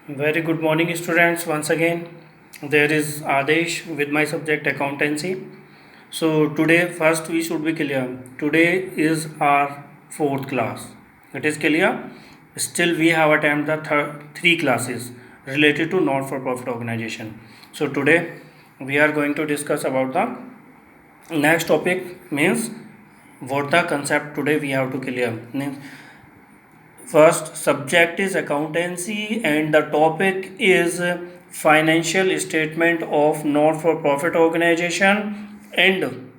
Very good morning, students. Once again, there is Adesh with my subject accountancy. So, today, first we should be clear. Today is our fourth class. It is clear. Still, we have attempted the three classes related to not for profit organization. So, today we are going to discuss about the next topic means what the concept today we have to clear. First subject is accountancy and the topic is financial statement of not for profit organization, and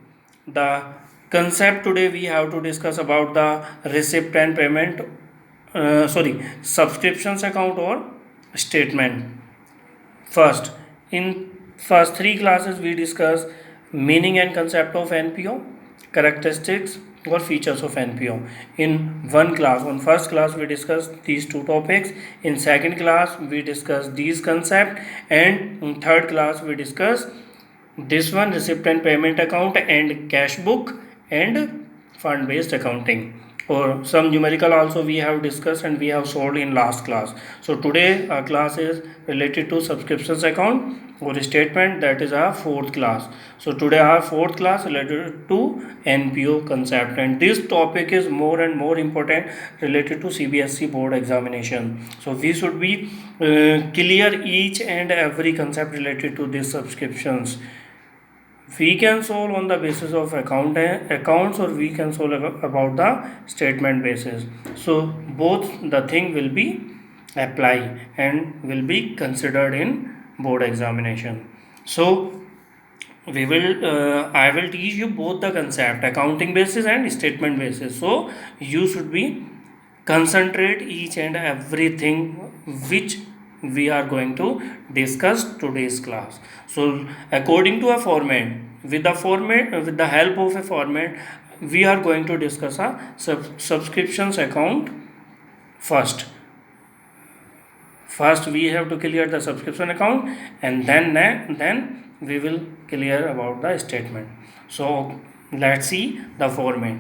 the concept today we have to discuss about the receipt and payment, subscriptions account or statement. First, in first three classes we discuss meaning and concept of NPO, characteristics or features of NPO. In one class, on first class we discuss these two topics. In second class we discuss these concept, and in third class we discuss this one receipt and payment account and cash book and fund based accounting, or some numerical also we have discussed and we have solved in last class. So today our class is related to subscriptions account or statement, that is our fourth class. So today our fourth class related to NPO concept, and this topic is more and more important related to CBSE board examination. So we should be clear each and every concept related to these subscriptions. We can solve on the basis of accounts, or we can solve about the statement basis. So both the thing will be apply and will be considered in board examination. So we will I will teach you both the concept accounting basis and statement basis. So you should be concentrate each and everything which we are going to discuss today's class. So according to a format, with the help of a format, we are going to discuss a subscriptions account first. First we have to clear the subscription account, and then we will clear about the statement. So let's see the format.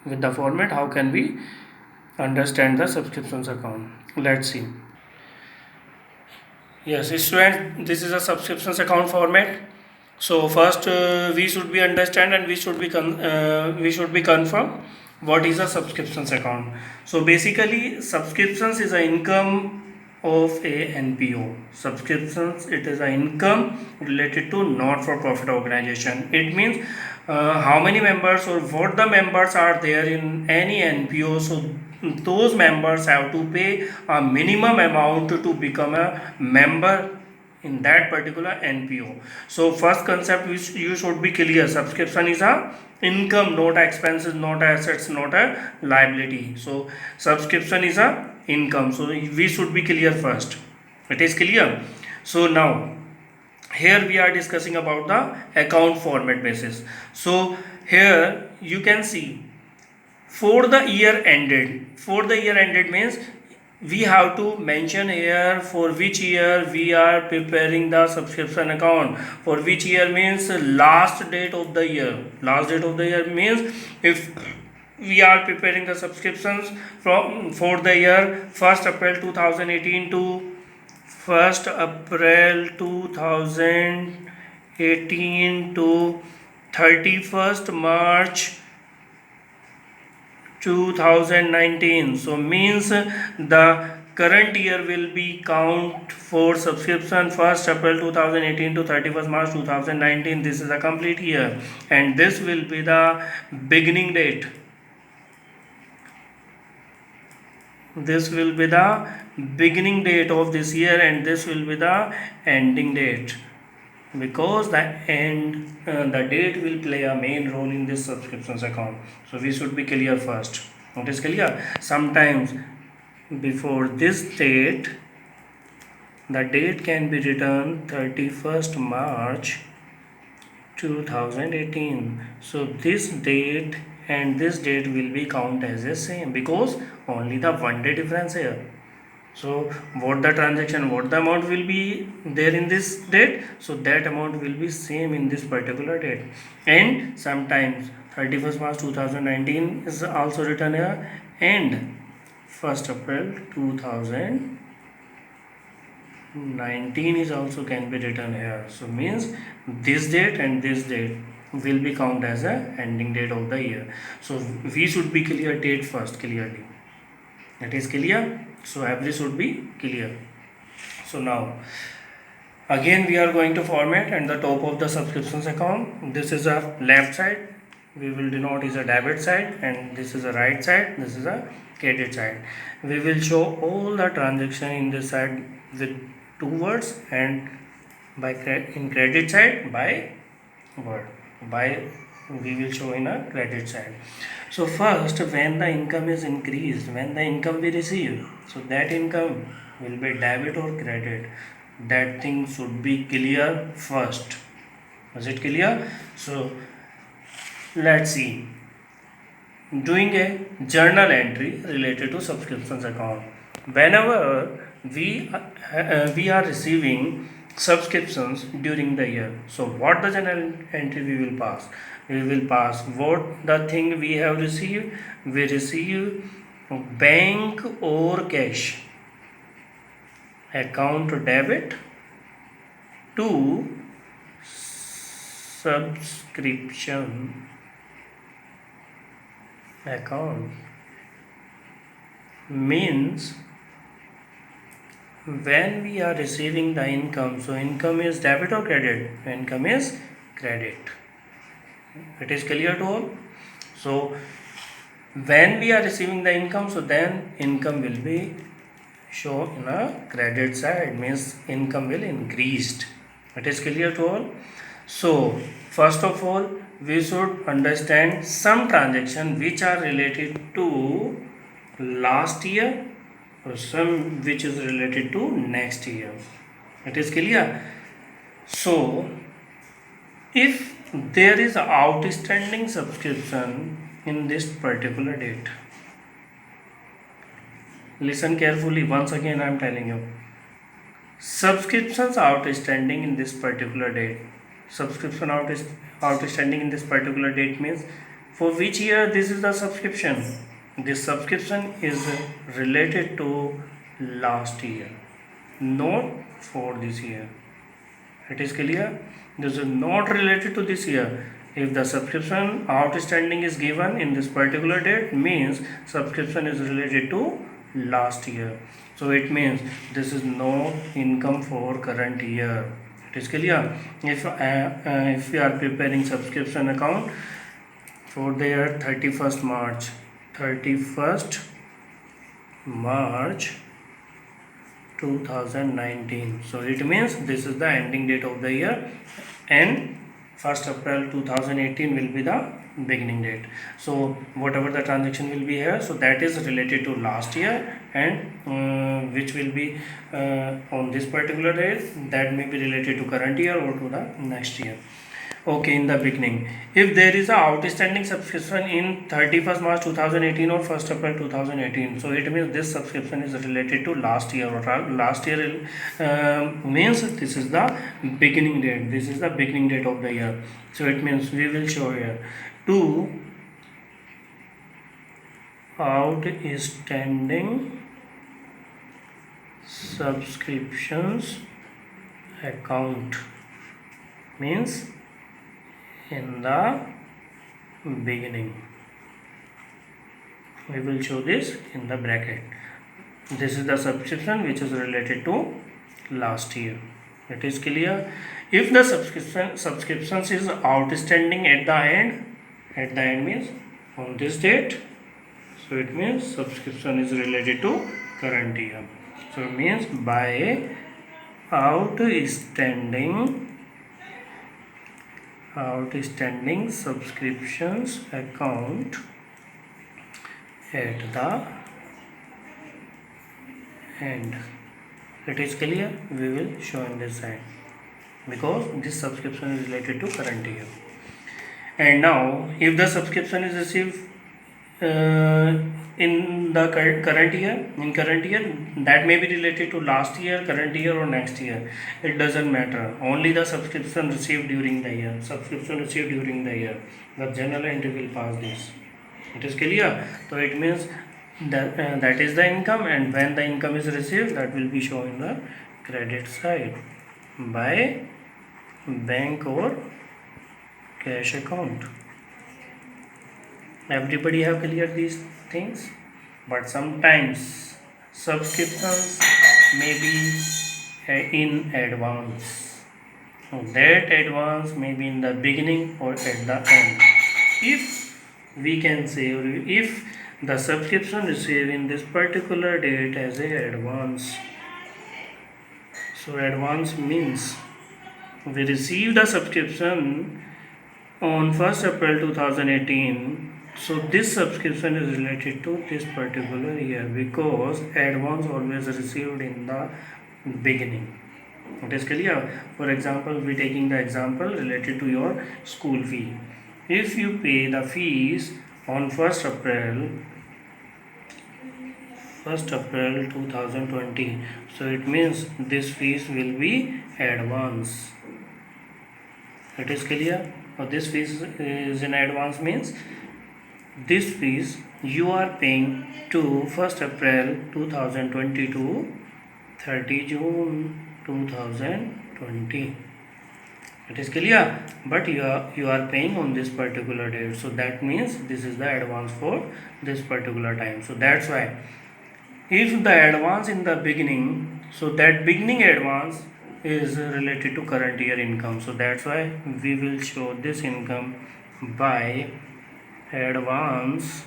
With the format, how can we understand the subscriptions account? Let's see. Yes, student, this is a subscriptions account format. So first we should be understand, and we should be confirm what is a subscriptions account. So basically subscriptions is a income of a NPO. Subscriptions, it is a income related to not for profit organization. It means how many members or what the members are there in any NPO. So those members have to pay a minimum amount to become a member in that particular NPO. So first concept which you should be clear, subscription is a income, not a expenses, not assets, not a liability. So subscription is a income. So we should be clear first. It is clear. So now here we are discussing about the account format basis. So here you can see for the year ended means we have to mention here for which year we are preparing the subscription account. For which year means last date of the year. Last date of the year means if we are preparing the subscriptions from for the year 1st April 2018 to 1st April 2018 to 31st March 2019. So means the current year will be count for subscription 1st April 2018 to 31st March 2019. This is a complete year, and this will be the beginning date. This will be the beginning date of this year, and this will be the ending date, because the date will play a main role in this subscriptions account. So we should be clear first. It is clear. Sometimes before this date, the date can be written 31st March 2018. So this date and this date will be count as the same, because only the one day difference here. So what the transaction, what the amount will be there in this date, so that amount will be same in this particular date. And sometimes 31st March 2019 is also written here, and 1st April 2018. 19 is also can be written here. So means this date and this date will be count as a ending date of the year. So we should be clear date first clearly. That is clear. So every should be clear. So now again we are going to format, and the top of the subscriptions account, this is a left side, we will denote is a debit side, and this is a right side, this is a credit side. We will show all the transaction in this side with two words, and by in credit side by word. By we will show in a credit side. So first, when the income is increased, when the income we receive, so that income will be debit or credit. That thing should be clear first. Is it clear? So let's see. Doing a journal entry related to subscriptions account. Whenever we are receiving subscriptions during the year, so what the journal entry we will pass? We will pass what the thing we have received. We receive bank or cash account debit to subscription account. Means when we are receiving the income, so income is debit or credit? Income is credit. It is clear to all? So when we are receiving the income, so then income will be shown in a credit side, means income will increased. It is clear to all? So first of all, we should understand some transaction which are related to last year, or some which is related to next year. It is clear? So if there is outstanding subscription in this particular date, listen carefully, once again I am telling you, subscriptions outstanding in this particular date. Subscription outstanding in this particular date means for which year this is the subscription. This subscription is related to last year, not for this year. It is clear? This is not related to this year. If the subscription outstanding is given in this particular date, means subscription is related to last year. So it means this is no income for current year. It is clear? If we are preparing subscription account for the year 31st March 2019, so it means this is the ending date of the year, and 1st April 2018 will be the beginning date. So whatever the transaction will be here, so that is related to last year, and which will be on this particular date, that may be related to current year or to the next year. Okay, in the beginning, if there is a outstanding subscription in 31st March 2018 or 1st April 2018, so it means this subscription is related to last year, or last year means this is the beginning date. This is the beginning date of the year. So it means we will show here two outstanding subscriptions account, means in the beginning. We will show this in the bracket. This is the subscription which is related to last year. It is clear? If the subscriptions is outstanding at the end means on this date, so it means subscription is related to current year. So it means by outstanding subscriptions account at the end. It is clear? We will show in this side, because this subscription is related to current year. And now if the subscription is received in the current year, that may be related to last year, current year, or next year. It doesn't matter. Only the subscription received during the year. The journal entry will pass this. It is clear? So it means that is the income, and when the income is received, that will be shown in the credit side by bank or cash account. Everybody have cleared these things, but sometimes subscriptions may be in advance. So that advance may be in the beginning or at the end. If we can say, or if the subscription received in this particular date as a advance, so advance means we received a subscription on 1st April 2018. So this subscription is related to this particular year because advance always received in the beginning. It is clear. For example, we taking the example related to your school fee. If you pay the fees on 1st April 2020, so it means this fees will be advance. It is clear. Or this fees is in advance means this fees you are paying to 1st April 2020 to 30 June 2020. It is clear, but you are paying on this particular date, so that means this is the advance for this particular time. So that's why if the advance in the beginning, so that beginning advance is related to current year income, so that's why we will show this income by advance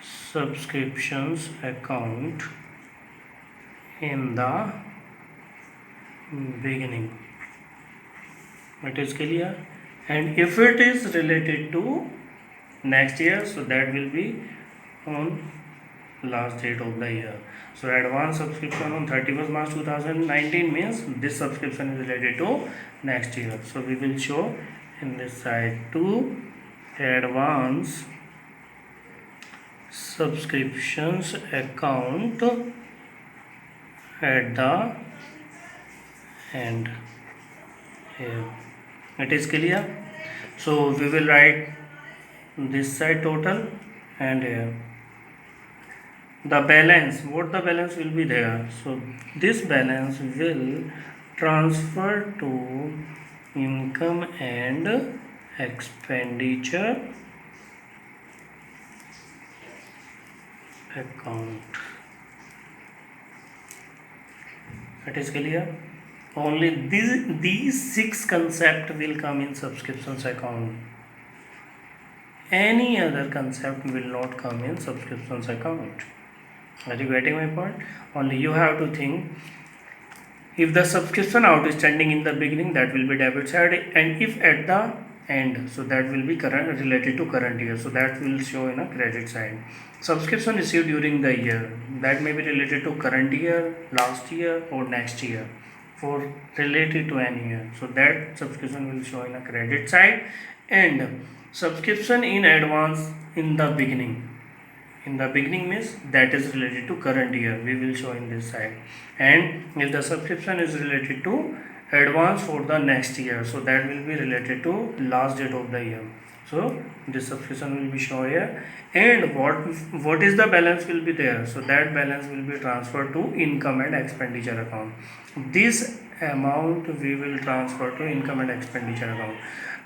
subscriptions account in the beginning. It is clear. And if it is related to next year, so that will be on last date of the year. So advance subscription on 31st March 2019 means this subscription is related to next year. So we will show in this side to advance subscriptions account at the end here. It is clear. So we will write this side total and here the balance, what the balance will be there. So this balance will transfer to income and expenditure account. It is clear. Only these 6 concepts will come in subscriptions account. Any other concept will not come in subscriptions account. Are you getting my point? Only you have to think, if the subscription outstanding in the beginning, that will be debit side, and if at the end, so that will be current, related to current year, so that will show in a credit side. Subscription received during the year, that may be related to current year, last year or next year, for related to any year, so that subscription will show in a credit side. And subscription in advance in the beginning, means that is related to current year, we will show in this side. And if the subscription is related to advance for the next year, so that will be related to last date of the year, so this subscription will be shown here. And what is the balance will be there, so that balance will be transferred to income and expenditure account. This amount we will transfer to income and expenditure account.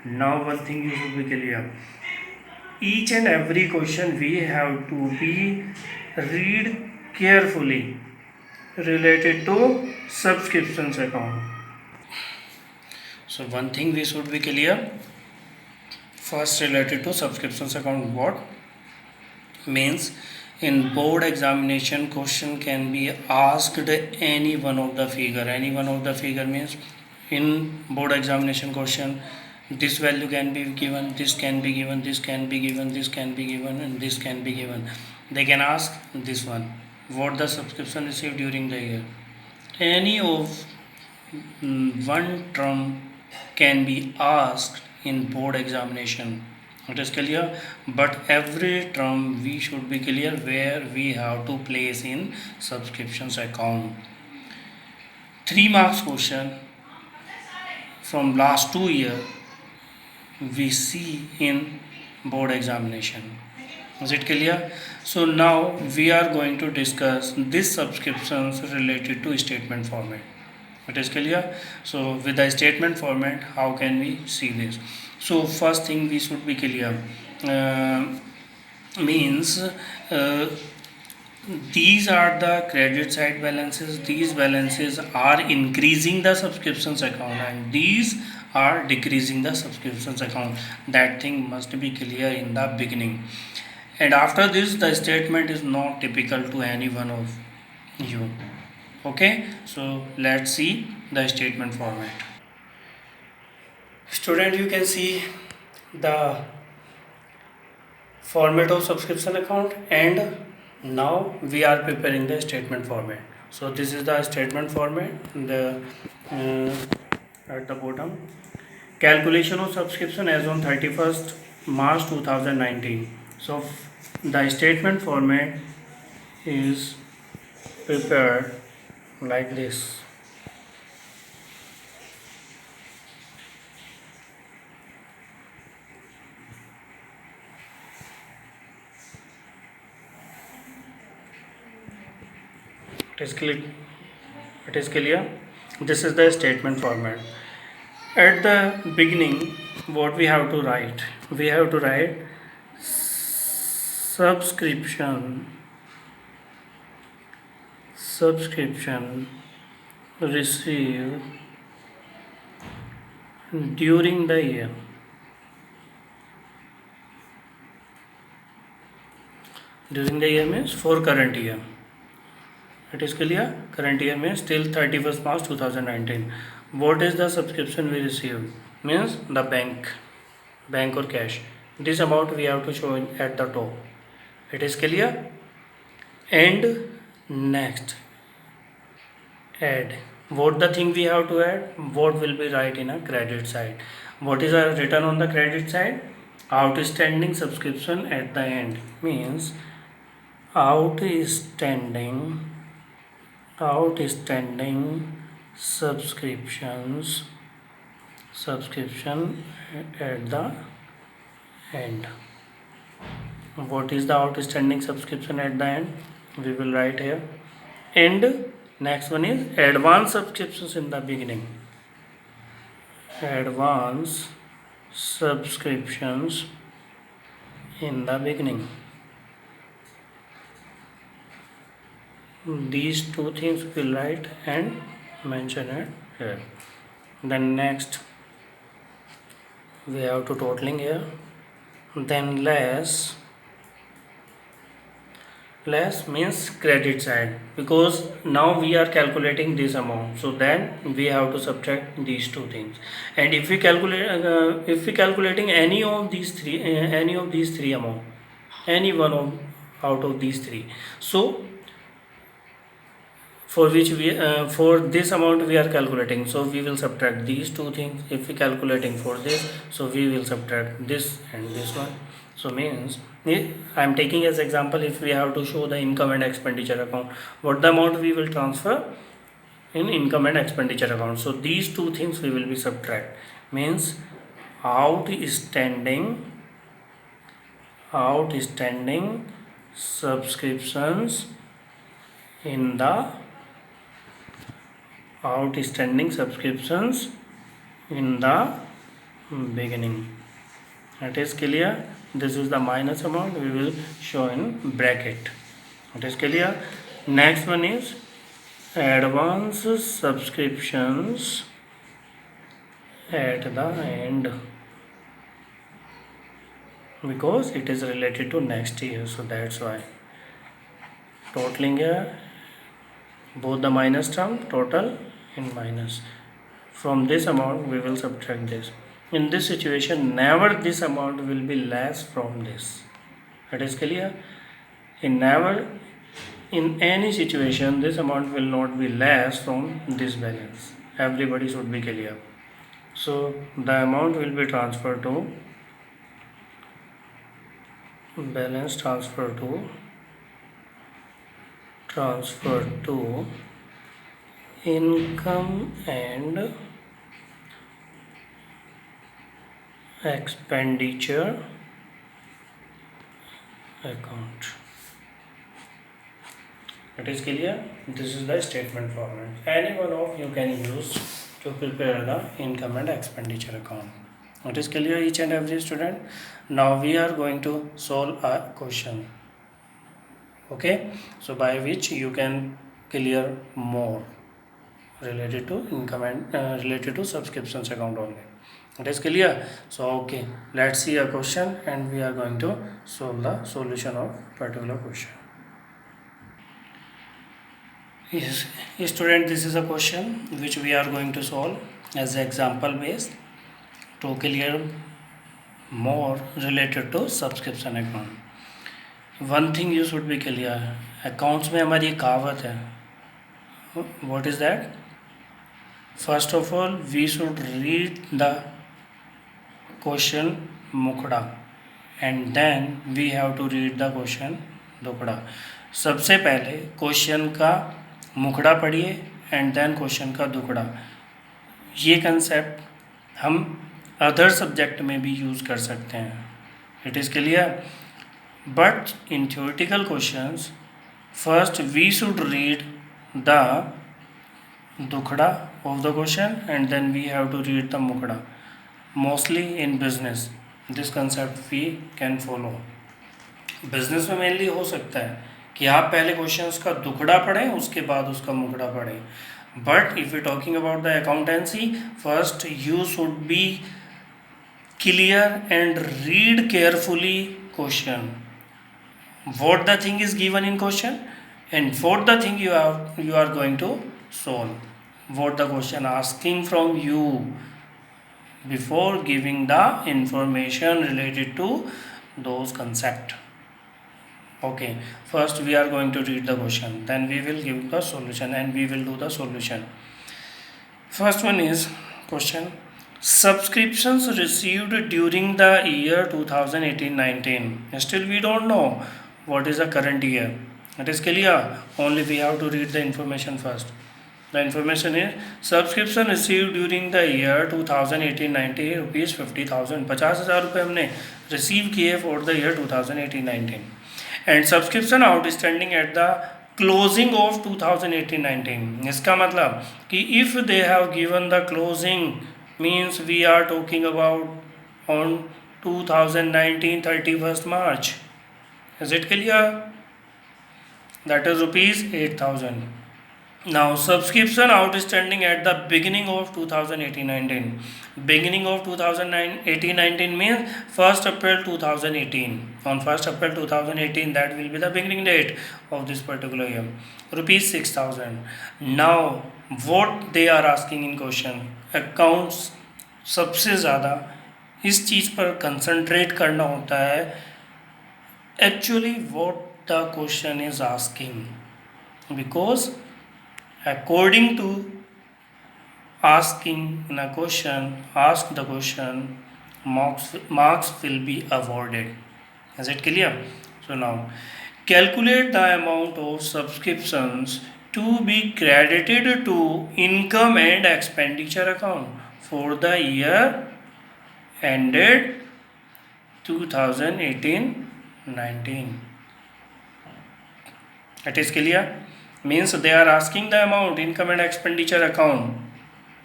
Now one thing you should be clear, each and every question we have to be read carefully related to subscriptions account. So one thing we should be clear, first related to subscriptions account, what means in board examination question can be asked any one of the figure means in board examination question this value can be given, this can be given, this can be given, this can be given, and this can be given. They can ask this one, what the subscription received during the year. Any of one term can be asked in board examination. It is clear, but every term we should be clear where we have to place in subscriptions account. 3 marks question from last 2 years we see in board examination. Is it clear? So now we are going to discuss these subscriptions related to statement format. It is clear? So with the statement format, how can we see this? So first thing we should be clear. Uh, Means these are the credit side balances. These balances are increasing the subscriptions account, and these are decreasing the subscriptions account. That thing must be clear in the beginning. And after this, the statement is not typical to any one of you. Okay, so let's see the statement format. Student, you can see the format of subscription account, and now we are preparing the statement format. So this is the statement format. The at the bottom, calculation of subscription as on 31st March 2019. So the statement format is prepared like this. It is clear. It is clear. This is the statement format. At the beginning, what we have to write? We have to write subscription received during the year. During the year means for current year. It is clear. Current year means till 31st March 2019. What is the subscription we received? Means the bank or cash. This amount we have to show at the top. It is clear. And next, add. What the thing we have to add? What will be right in a credit side? What is written on the credit side? Outstanding subscription at the end means outstanding subscription at the end. What is the outstanding subscription at the end? We will write here. And next one is advance subscriptions in the beginning. Advance subscriptions in the beginning. These two things will write and mention it here. Then next we have to totaling here. Then less means credit side, because now we are calculating this amount, so then we have to subtract these two things. And if we calculating any of these three amount, any one of out of these three, so for which for this amount we are calculating, so we will subtract these two things. If we calculating for this, so we will subtract this and this one. So means I am taking as example, if we have to show the income and expenditure account, what the amount we will transfer in income and expenditure account. So these two things we will be subtract, means outstanding subscriptions in the beginning. It is clear. This is the minus amount we will show in bracket. It is clear. Next one is advance subscriptions at the end, because it is related to next year, so that's why totaling here, both the minus term, total in minus. From this amount we will subtract this. In this situation, never this amount will be less from this. It is clear. In any situation this amount will not be less from this balance. Everybody should be clear. So the amount will be transferred to balance, transfer to income and expenditure account. It is clear? This is the statement format. Any one of you can use to prepare the income and expenditure account. It is clear, each and every student? Now we are going to solve a question. Okay, so by which you can clear more related to income and related to subscriptions account only. It is clear? So okay, let's see a question and we are going to solve the solution of particular question. Yes, student, this is a question which we are going to solve as example based to clear more related to subscription account. One thing you should be clear, accounts में हमारी एक कहावत है. What is that? First of all, we should read the question मुखड़ा and then we have to read the question दुखड़ा. सबसे पहले question का मुखड़ा पढ़िए एंड देन क्वेश्चन का दुखड़ा. ये कंसेप्ट हम अदर सब्जेक्ट में भी यूज़ कर सकते हैं. It is clear? But in theoretical questions first we should read the दुखड़ा of the question and then we have to read the mukda. Mostly in business this concept we can follow. Business में mainly हो सकता है कि आप पहले questions का दुखड़ा पढ़ें उसके बाद उसका मुखड़ा पढ़ें. But if you talking about the accountancy, first you should be clear and read carefully question. what the thing is given in question and what the thing you are going to solve, what the question asking from you before giving the information related to those concept. Okay, first we are going to read the question, then we will give the solution and we will do the solution. First one is question: subscriptions received during the year 2018-19. Still we don't know what is the current year. It is clear? Only we have to read the information first. The information is subscription received during the year 2018-19 rupees 50,000. 50,000 रुपये हमने receive किए for the year 2018-19 and subscription outstanding at the closing of 2018-19. इसका मतलब कि if they have given the closing means we are talking about on 2019 31st March. Is it clear? That is rupees 8,000. Now subscription outstanding at the beginning of 2018-19. Beginning of 2018-19 means 1st April 2018. On 1st April 2018 that will be the beginning date of this particular year. Rupees 6,000. Now what they are asking in question, accounts सबसे ज़्यादा इस चीज़ पर concentrate करना होता है. Actually what the question is asking, because according to asking in a question, ask the question, marks will be awarded. Is it clear? So now calculate the amount of subscriptions to be credited to income and expenditure account for the year ended 2018-19. It is clear? Means they are asking the amount income and expenditure account,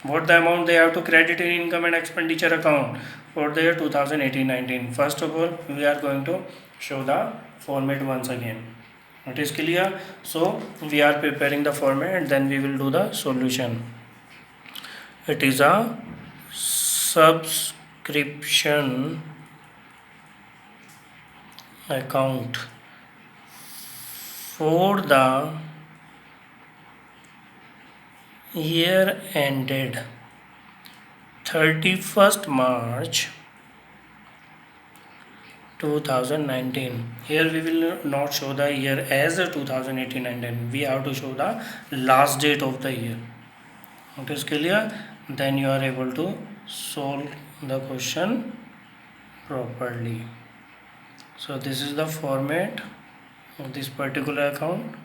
what the amount they have to credit in income and expenditure account for the year 2018-19. First of all we are going to show the format once again. It is clear? So we are preparing the format and then we will do the solution. It is a subscription account for the year ended 31st March 2019. Here we will not show the year as 2018-19. We have to show the last date of the year. It is clear? Then you are able to solve the question properly. So this is the format of this particular account.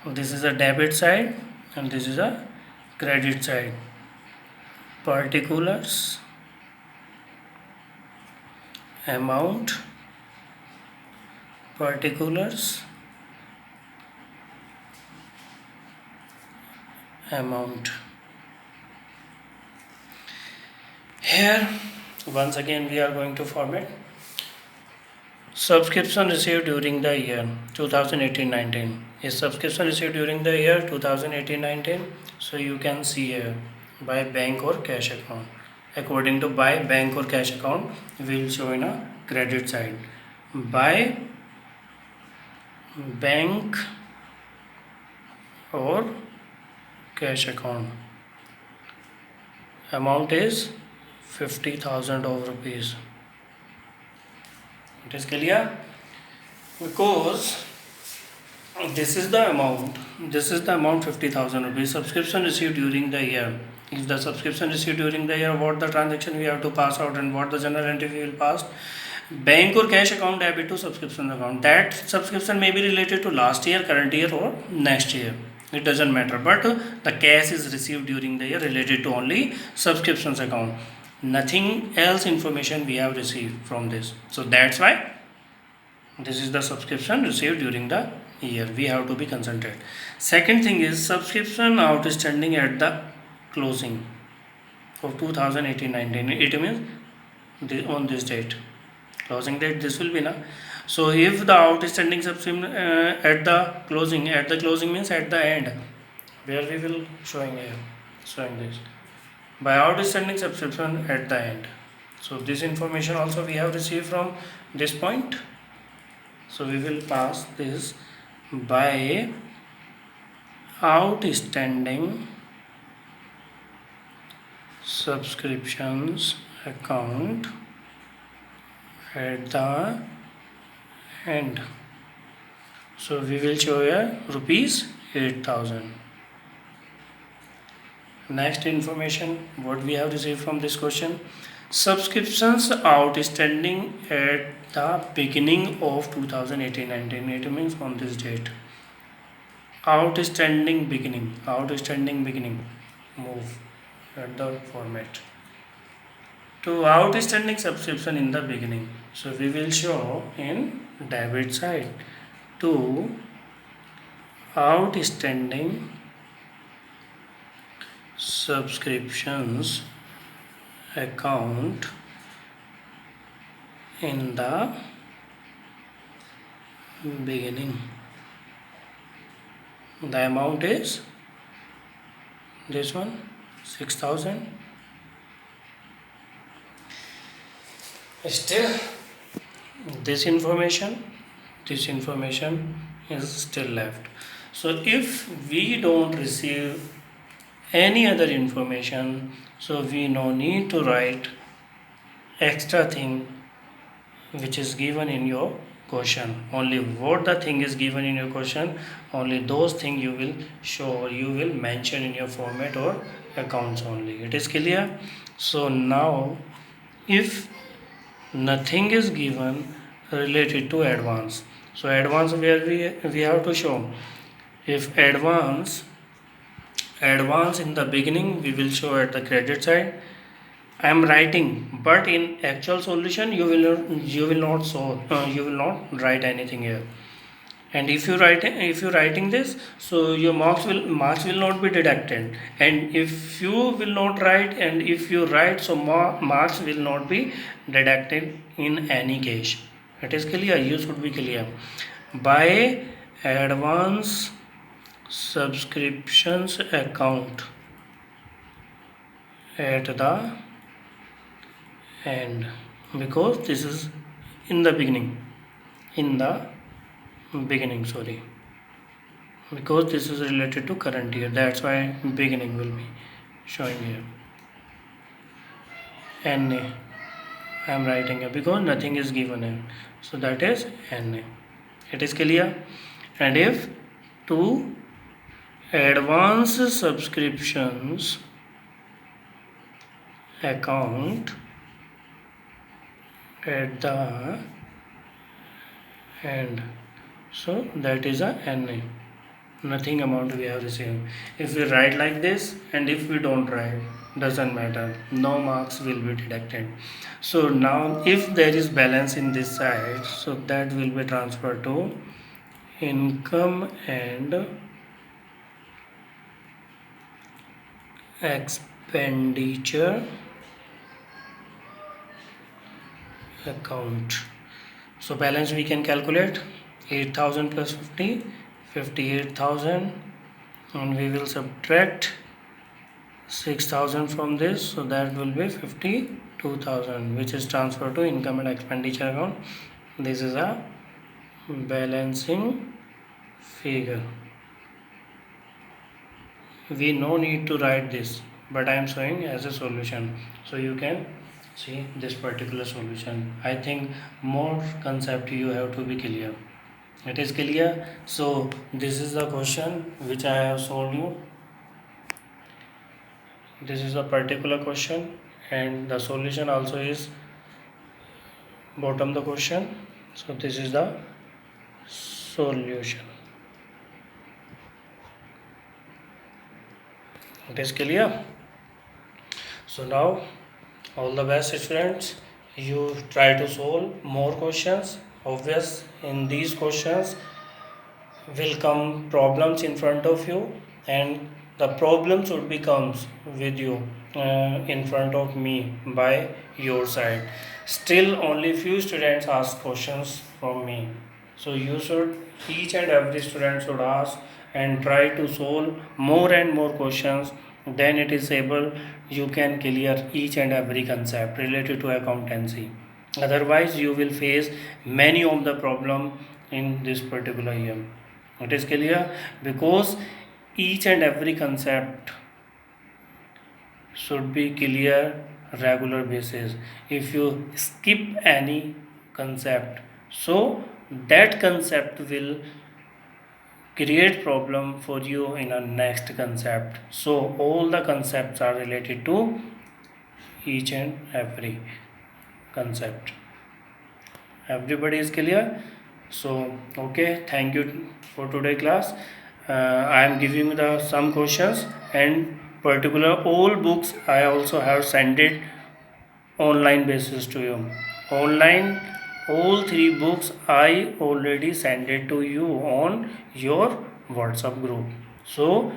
This is a debit side and this is a credit side, particulars, amount, particulars, amount. Here once again we are going to format subscription received during the year 2018-19. Is subscription received during the year 2018-19? So you can see here by bank or cash account. According to by bank or cash account, we will show in a credit side. By bank or cash account, amount is 50,000 of rupees. It is clear? Because this is the amount 50,000 rupees subscription received during the year. If the subscription received during the year, what the transaction we have to pass out and what the journal entry we will pass? Bank or cash account debit to subscription account. That subscription may be related to last year, current year or next year. It doesn't matter, but the cash is received during the year related to only subscriptions account. Nothing else information we have received from this. So that's why this is the subscription received during the year. We have to be concentrated. Second thing is subscription outstanding at the closing of 2018-19. It means on this date. Closing date this will be na. So if the outstanding subscription at the closing means at the end, where we will showing this by outstanding subscription at the end. So this information also we have received from this point. So we will pass this by outstanding subscriptions account at the end. So we will show here rupees 8,000. Next information what we have received from this question, subscriptions outstanding at the beginning of 2018-19. It means on this date. Outstanding beginning, move at the format to outstanding subscription in the beginning. So we will show in debit side to outstanding subscriptions account in the beginning. The amount is this one 6,000. Still this information is still left. So if we don't receive any other information, so we no need to write extra thing which is given in your question. Only what the thing is given in your question, only those things you will show or you will mention in your format or accounts only. It is clear? So now if nothing is given related to advance, so advance where we have to show, if advance in the beginning we will show at the credit side. I am writing, but in actual solution you will not show, you will not write anything here. And if you writing this, so your marks will not be deducted. And if you will not write, and if you write, so marks will not be deducted in any case. It is clear. You should be clear. By advance subscriptions account at the end, because this is in the beginning, sorry, because this is related to current year, that's why beginning will be showing here. NA I am writing here because nothing is given here, so that is NA. It is clear. And if to advance subscriptions account at the end, so that is a NA. nothing amount we have received. If we write like this and if we don't write, doesn't matter, no marks will be deducted. So now if there is balance in this side, so that will be transferred to income and expenditure account. So balance we can calculate 8,000 plus 50, 58,000, and we will subtract 6,000 from this, so that will be 52,000, which is transferred to income and expenditure account. This is a balancing figure. We no need to write this, but I am showing as a solution, so you can see this particular solution. I think more concept you have to be clear. It is clear. So this is the question which I have shown you. This is a particular question, and the solution also is bottom the question. So this is the solution. It is clear. So now all the best students, you try to solve more questions. Obvious, in these questions will come problems in front of you, and the problem should be comes with you in front of me by your side. Still only few students ask questions from me, so you should, each and every student should ask and try to solve more and more questions. Then it is able, you can clear each and every concept related to accountancy. Otherwise you will face many of the problem in this particular year. It is clear, because each and every concept should be clear regular basis. If you skip any concept, so that concept will create problem for you in a next concept. So all the concepts are related to each and every concept. Everybody is clear? So okay, thank you for today class. I am giving the some questions, and particular all books I also have sent it online basis to you. Online, all three books I already sent it to you on your WhatsApp group. So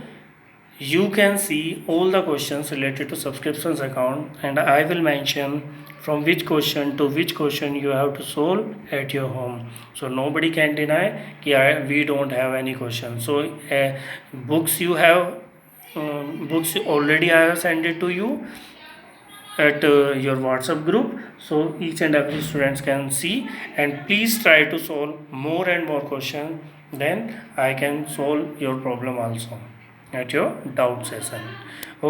you can see all the questions related to subscriptions account, and I will mention from which question to which question you have to solve at your home. So nobody can deny we don't have any question. So books you have, books already I have sent it to you at your WhatsApp group, so each and every students can see, and please try to solve more and more questions, then I can solve your problem also at your doubt session.